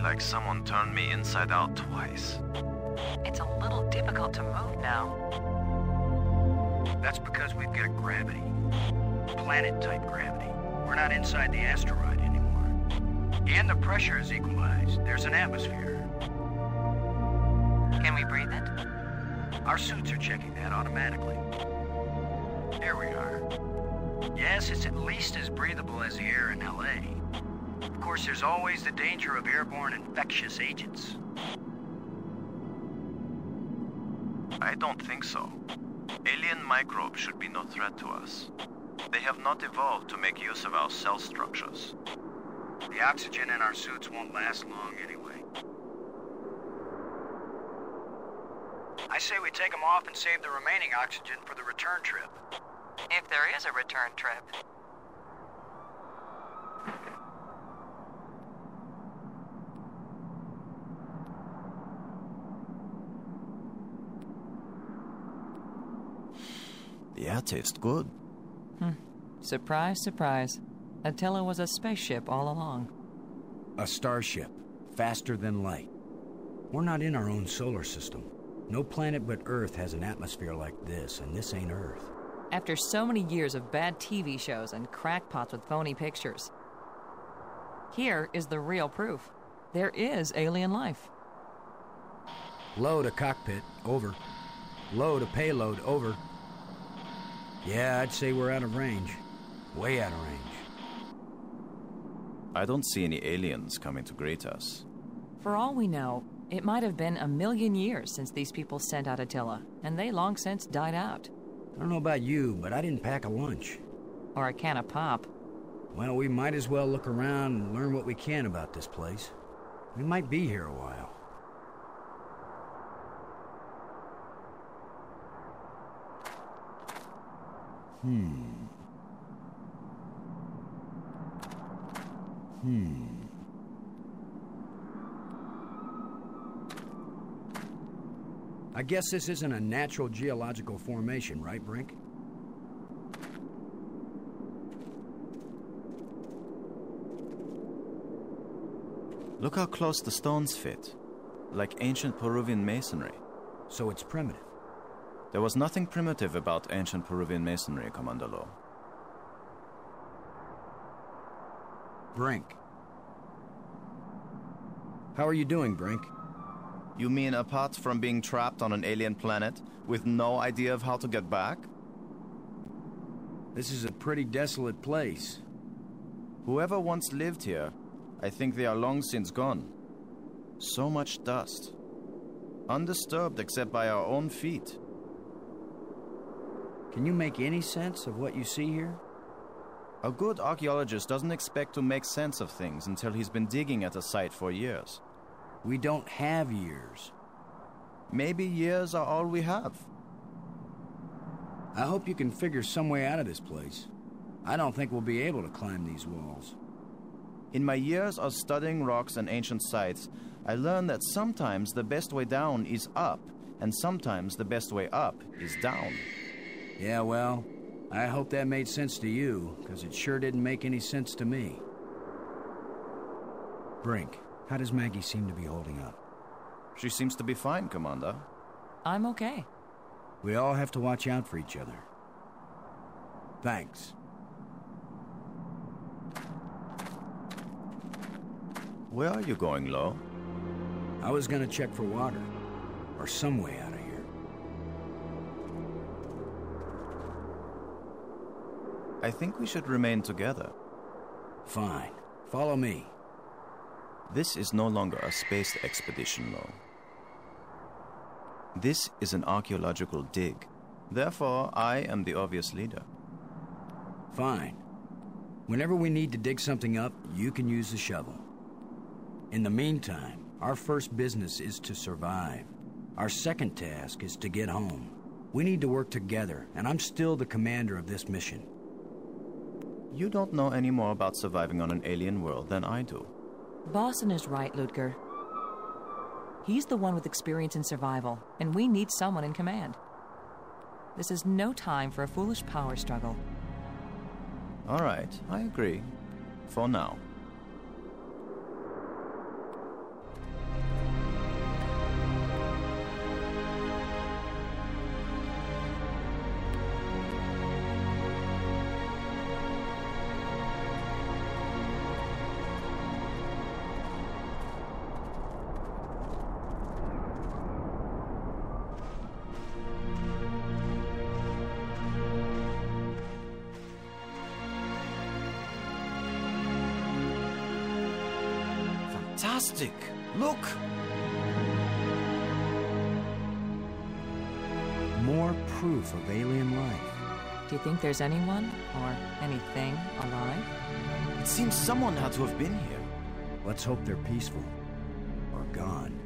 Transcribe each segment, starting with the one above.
like someone turned me inside out twice. It's a little difficult to move now. That's because we've got gravity. Planet-type gravity. We're not inside the asteroid anymore. And the pressure is equalized. There's an atmosphere. Can we breathe it? Our suits are checking that automatically. Here we are. Yes, it's at least as breathable as the air in LA. Of course, there's always the danger of airborne infectious agents. I don't think so. Alien microbes should be no threat to us. They have not evolved to make use of our cell structures. The oxygen in our suits won't last long anyway. I say we take them off and save the remaining oxygen for the return trip. If there is a return trip. The air tastes good. Surprise, surprise. Attila was a spaceship all along. A starship, faster than light. We're not in our own solar system. No planet but Earth has an atmosphere like this, and this ain't Earth. After so many years of bad TV shows and crackpots with phony pictures, here is the real proof. There is alien life. Load a cockpit, over. Load a payload, over. Yeah, I'd say we're out of range. Way out of range. I don't see any aliens coming to greet us. For all we know, it might have been 1,000,000 years since these people sent out Attila, and they long since died out. I don't know about you, but I didn't pack a lunch. Or a can of pop. Well, we might as well look around and learn what we can about this place. We might be here a while. I guess this isn't a natural geological formation, right, Brink? Look how close the stones fit. Like ancient Peruvian masonry. So it's primitive. There was nothing primitive about ancient Peruvian masonry, Commander Lowe. Brink. How are you doing, Brink? You mean apart from being trapped on an alien planet with no idea of how to get back? This is a pretty desolate place. Whoever once lived here, I think they are long since gone. So much dust. Undisturbed except by our own feet. Can you make any sense of what you see here? A good archaeologist doesn't expect to make sense of things until he's been digging at a site for years. We don't have years. Maybe years are all we have. I hope you can figure some way out of this place. I don't think we'll be able to climb these walls. In my years of studying rocks and ancient sites, I learned that sometimes the best way down is up, and sometimes the best way up is down. Yeah, well, I hope that made sense to you, because it sure didn't make any sense to me. Brink, how does Maggie seem to be holding up? She seems to be fine, Commander. I'm okay. We all have to watch out for each other. Thanks. Where are you going, Lo? I was gonna check for water, or some way out of here. I think we should remain together. Fine. Follow me. This is no longer a space expedition, Lo. This is an archaeological dig. Therefore, I am the obvious leader. Fine. Whenever we need to dig something up, you can use the shovel. In the meantime, our first business is to survive. Our second task is to get home. We need to work together, and I'm still the commander of this mission. You don't know any more about surviving on an alien world than I do. Boston is right, Ludger. He's the one with experience in survival, and we need someone in command. This is no time for a foolish power struggle. All right, I agree. For now. fantastic! Look! More proof of alien life. Do you think there's anyone or anything alive? It seems someone had to have been here. Let's hope they're peaceful. Or gone.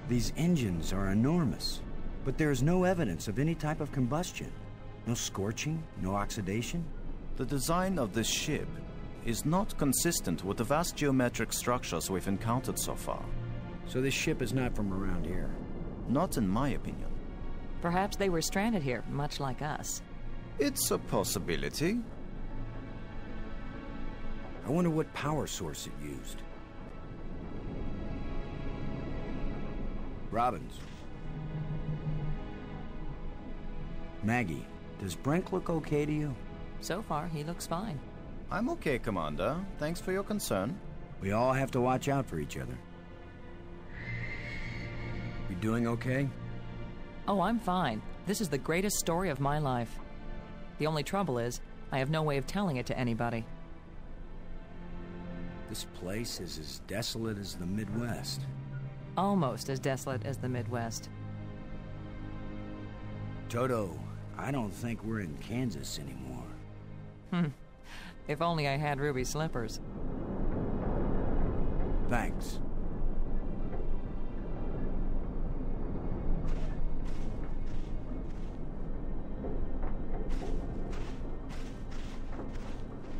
These engines are enormous, but there is no evidence of any type of combustion. No scorching, no oxidation. The design of this ship is not consistent with the vast geometric structures we've encountered so far. So this ship is not from around here. Not in my opinion. Perhaps they were stranded here, much like us. It's a possibility. I wonder what power source it used. Robbins. Maggie, does Brink look okay to you? So far, he looks fine. I'm okay, Commander. Thanks for your concern. We all have to watch out for each other. You doing okay? Oh, I'm fine. This is the greatest story of my life. The only trouble is, I have no way of telling it to anybody. This place is as desolate as the Midwest. Almost as desolate as the Midwest. Toto, I don't think we're in Kansas anymore. If only I had ruby slippers. Thanks.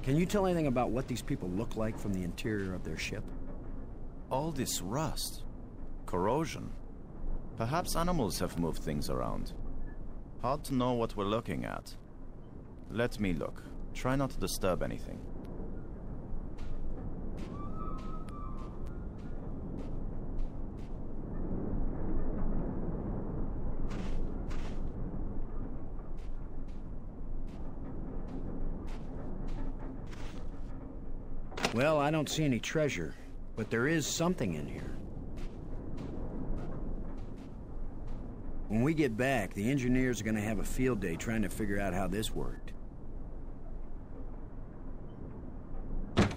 Can you tell anything about what these people look like from the interior of their ship? All this rust. Corrosion. Perhaps animals have moved things around. Hard to know what we're looking at. Let me look. Try not to disturb anything. Well, I don't see any treasure, but there is something in here. When we get back, the engineers are going to have a field day trying to figure out how this worked.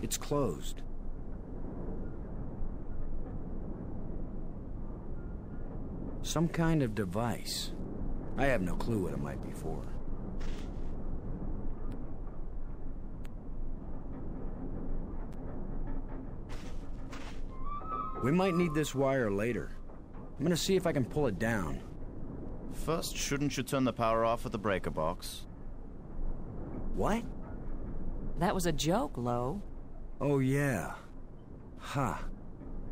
It's closed. Some kind of device. I have no clue what it might be for. We might need this wire later. I'm gonna see if I can pull it down. First, shouldn't you turn the power off at the breaker box? What? That was a joke, Lo. Oh, yeah. Ha.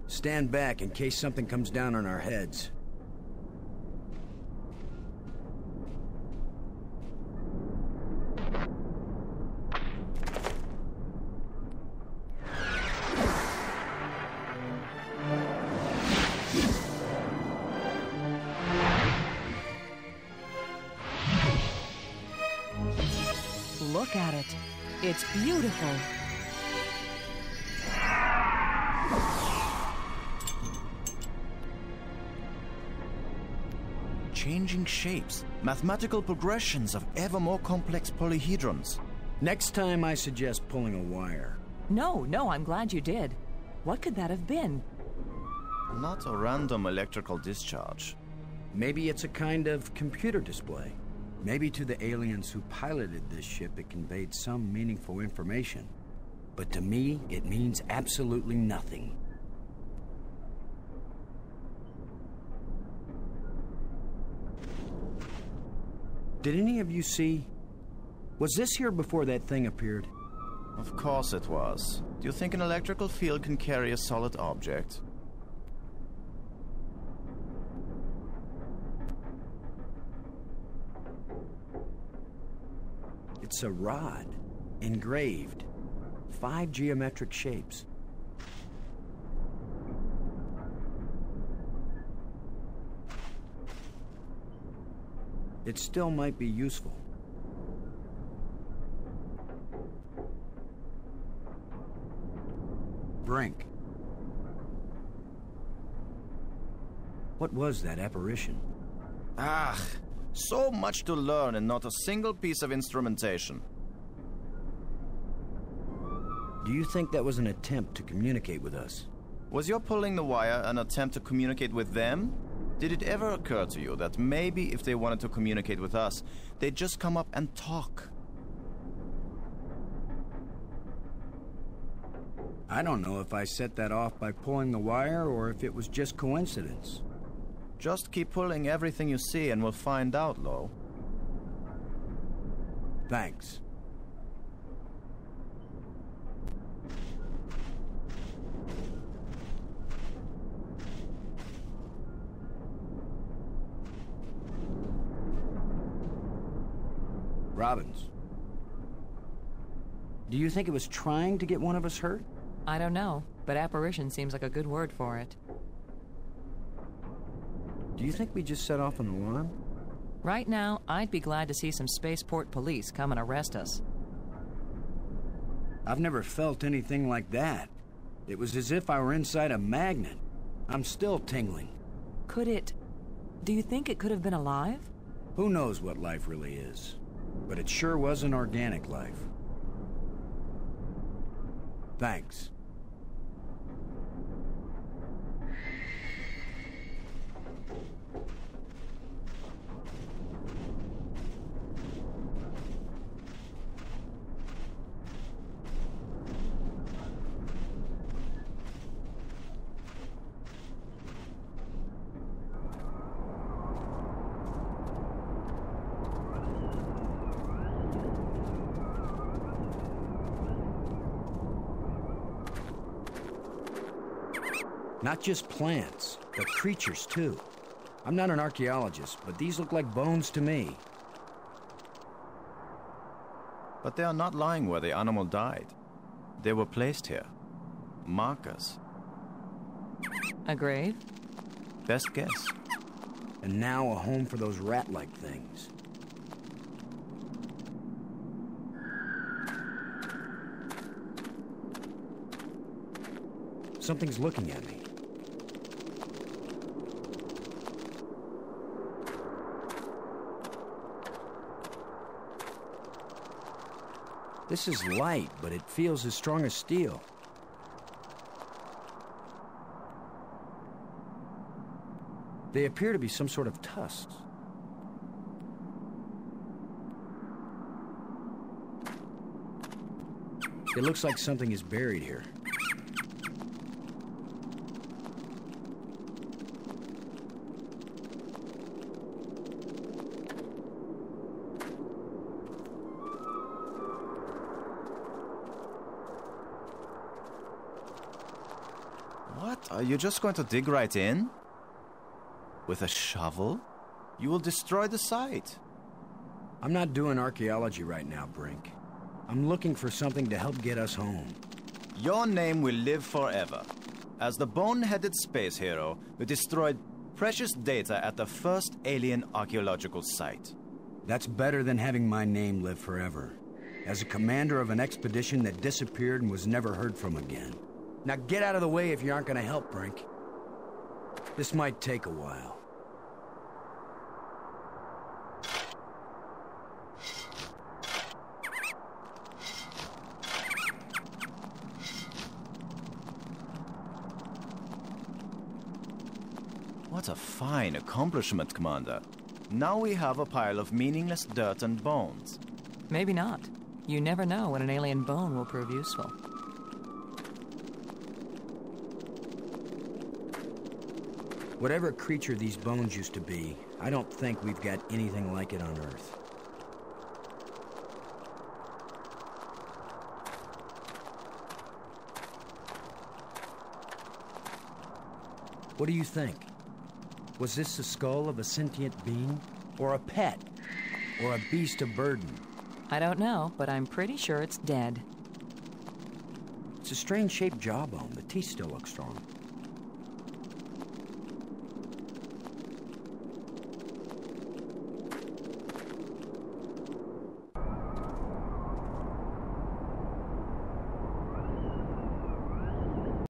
Stand back in case something comes down on our heads. Look at it. It's beautiful. Changing shapes, mathematical progressions of ever more complex polyhedrons. Next time I suggest pulling a wire. No, I'm glad you did. What could that have been? Not a random electrical discharge. Maybe it's a kind of computer display. Maybe to the aliens who piloted this ship it conveyed some meaningful information. But to me, it means absolutely nothing. Did any of you see? Was this here before that thing appeared? Of course it was. Do you think an electrical field can carry a solid object? It's a rod, engraved, 5 geometric shapes. it still might be useful. Brink. What was that apparition? Ah, so much to learn and not a single piece of instrumentation. Do you think that was an attempt to communicate with us? Was your pulling the wire an attempt to communicate with them? Did it ever occur to you that maybe if they wanted to communicate with us, they'd just come up and talk? I don't know if I set that off by pulling the wire or if it was just coincidence. Just keep pulling everything you see and we'll find out, Lo. Thanks. Robbins. Do you think it was trying to get one of us hurt? I don't know, but apparition seems like a good word for it. Do you think we just set off an alarm? Right now, I'd be glad to see some spaceport police come and arrest us. I've never felt anything like that. It was as if I were inside a magnet. I'm still tingling. Do you think it could have been alive? Who knows what life really is? But it sure was an organic life. Thanks. Not just plants, but creatures too. I'm not an archaeologist, but these look like bones to me. But they are not lying where the animal died. They were placed here. Markers. A grave? Best guess. And now a home for those rat-like things. Something's looking at me. This is light, but it feels as strong as steel. They appear to be some sort of tusks. It looks like something is buried here. What? Are you just going to dig right in? With a shovel? You will destroy the site. I'm not doing archaeology right now, Brink. I'm looking for something to help get us home. Your name will live forever. As the bone-headed space hero who destroyed precious data at the first alien archaeological site. That's better than having my name live forever. As a commander of an expedition that disappeared and was never heard from again. Now get out of the way if you aren't gonna help, Brink. This might take a while. What a fine accomplishment, Commander. Now we have a pile of meaningless dirt and bones. Maybe not. You never know when an alien bone will prove useful. Whatever creature these bones used to be, I don't think we've got anything like it on Earth. What do you think? Was this the skull of a sentient being? Or a pet? Or a beast of burden? I don't know, but I'm pretty sure it's dead. It's a strange-shaped jawbone. The teeth still look strong.